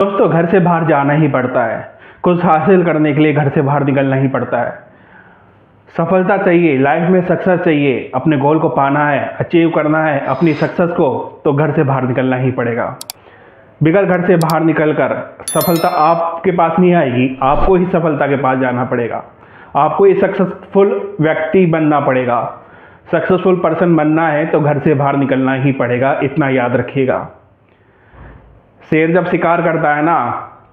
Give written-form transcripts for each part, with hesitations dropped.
दोस्तों, घर से बाहर जाना ही पड़ता है। कुछ हासिल करने के लिए घर से बाहर निकलना ही पड़ता है। सफलता चाहिए, लाइफ में सक्सेस चाहिए, अपने गोल को पाना है, अचीव करना है अपनी सक्सेस को, तो घर से बाहर निकलना ही पड़ेगा। बगैर घर से बाहर निकलकर सफलता आपके पास नहीं आएगी। आपको ही सफलता के पास जाना पड़ेगा। आपको ही सक्सेसफुल व्यक्ति बनना पड़ेगा। सक्सेसफुल पर्सन बनना है तो घर से बाहर निकलना ही पड़ेगा, इतना याद रखिएगा। शेर जब शिकार करता है ना,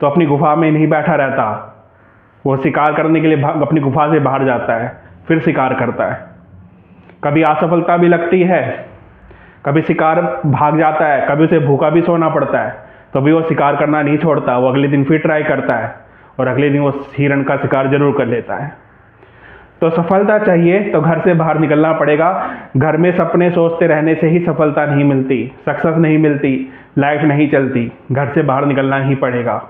तो अपनी गुफा में नहीं बैठा रहता। वो शिकार करने के लिए अपनी गुफा से बाहर जाता है, फिर शिकार करता है। कभी असफलता भी लगती है, कभी शिकार भाग जाता है, कभी उसे भूखा भी सोना पड़ता है, तो भी वो शिकार करना नहीं छोड़ता। वो अगले दिन फिर ट्राई करता है और अगले दिन वो हिरण का शिकार जरूर कर लेता है। तो सफलता चाहिए तो घर से बाहर निकलना पड़ेगा। घर में सपने सोचते रहने से ही सफलता नहीं मिलती, सक्सेस नहीं मिलती, लाइफ नहीं चलती। घर से बाहर निकलना ही पड़ेगा।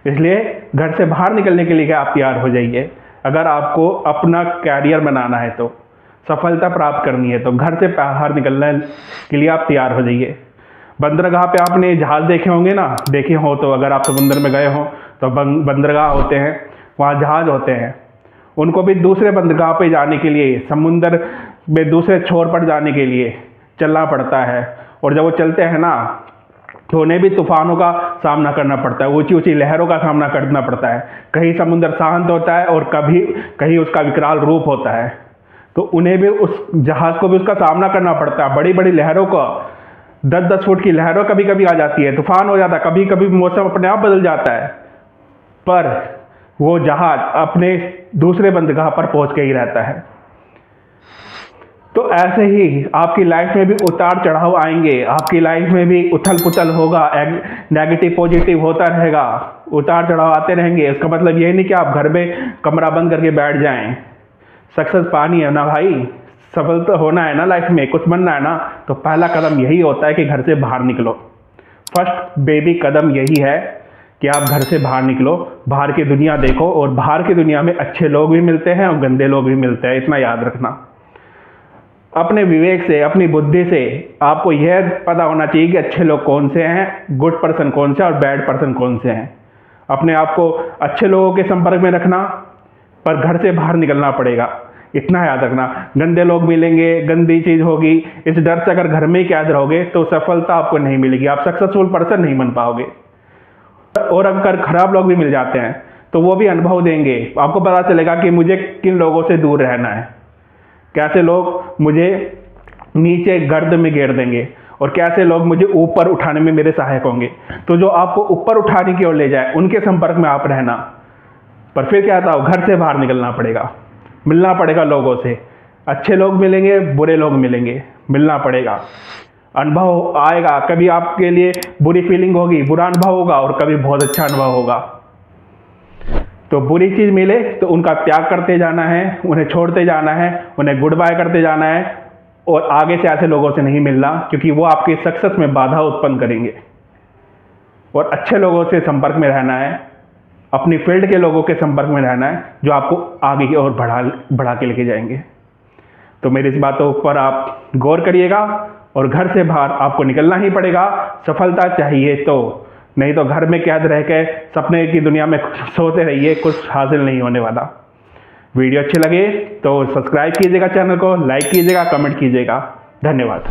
इसलिए घर से बाहर निकलने के लिए आप तैयार हो जाइए। अगर आपको अपना कैरियर बनाना है, तो सफलता प्राप्त करनी है, तो घर से बाहर निकलने के लिए आप तैयार हो जाइए। बंदरगाह पे आपने जहाज़ देखे होंगे ना, देखे हो तो, अगर आप समुद्र में गए हो तो बंदरगाह होते हैं, वहाँ जहाज़ होते हैं। उनको भी दूसरे बंदरगाह पे जाने के लिए, समुद्र में दूसरे छोर पर जाने के लिए चलना पड़ता है। और जब वो चलते हैं ना, तो उन्हें भी तूफानों का सामना करना पड़ता है, ऊंची ऊंची लहरों का सामना करना पड़ता है। कहीं समुद्र शांत होता है और कहीं उसका विकराल रूप होता है। तो उन्हें भी, उस जहाज़ को भी उसका सामना करना पड़ता है। बड़ी बड़ी लहरों का, 10-10 फुट की लहरों कभी कभी आ जाती है, तूफान हो जाता है, कभी कभी मौसम अपने आप बदल जाता है, पर वो जहाज अपने दूसरे बंदरगाह पर पहुंच के ही रहता है। तो ऐसे ही आपकी लाइफ में भी उतार चढ़ाव आएंगे। आपकी लाइफ में भी उथल पुथल होगा, नेगेटिव पॉजिटिव होता रहेगा, उतार चढ़ाव आते रहेंगे। इसका मतलब ये नहीं कि आप घर में कमरा बंद करके बैठ जाएं। सक्सेस पानी है ना भाई, सफल तो होना है ना, लाइफ में कुछ बनना है ना, तो पहला कदम यही होता है कि घर से बाहर निकलो। फर्स्ट बेबी कदम यही है कि आप घर से बाहर निकलो, बाहर की दुनिया देखो। और बाहर की दुनिया में अच्छे लोग भी मिलते हैं और गंदे लोग भी मिलते हैं, इतना याद रखना। अपने विवेक से, अपनी बुद्धि से आपको यह पता होना चाहिए कि अच्छे लोग कौन से हैं, गुड पर्सन कौन से और बैड पर्सन कौन से हैं। अपने आप को अच्छे लोगों के संपर्क में रखना, पर घर से बाहर निकलना पड़ेगा, इतना याद रखना। गंदे लोग मिलेंगे, गंदी चीज़ होगी, इस डर से अगर घर में ही कैद रहोगे तो सफलता आपको नहीं मिलेगी, आप सक्सेसफुल पर्सन नहीं बन पाओगे। और अगर खराब लोग भी मिल जाते हैं तो वो भी अनुभव देंगे। आपको पता चलेगा कि मुझे किन लोगों से दूर रहना है, कैसे लोग मुझे नीचे गर्द में गिर देंगे और कैसे लोग मुझे ऊपर उठाने में मेरे सहायक होंगे। तो जो आपको ऊपर उठाने की ओर ले जाए, उनके संपर्क में आप रहना। पर फिर क्या था, घर से बाहर निकलना पड़ेगा, मिलना पड़ेगा लोगों से। अच्छे लोग मिलेंगे, बुरे लोग मिलेंगे, मिलना पड़ेगा। अनुभव आएगा, कभी आपके लिए बुरी फीलिंग होगी, बुरा अनुभव होगा, और कभी बहुत अच्छा अनुभव होगा। तो बुरी चीज़ मिले तो उनका त्याग करते जाना है, उन्हें छोड़ते जाना है, उन्हें गुड बाय करते जाना है, और आगे से ऐसे लोगों से नहीं मिलना, क्योंकि वो आपके सक्सेस में बाधा उत्पन्न करेंगे। और अच्छे लोगों से संपर्क में रहना है, अपनी फील्ड के लोगों के संपर्क में रहना है, जो आपको आगे की ओर बढ़ा के लेके जाएंगे। तो मेरी इस बातों पर आप गौर करिएगा, और घर से बाहर आपको निकलना ही पड़ेगा। सफलता चाहिए तो, नहीं तो घर में कैद रह के सपने की दुनिया में सोते रहिए, कुछ हासिल नहीं होने वाला। वीडियो अच्छे लगे तो सब्सक्राइब कीजिएगा, चैनल को लाइक कीजिएगा, कमेंट कीजिएगा। धन्यवाद।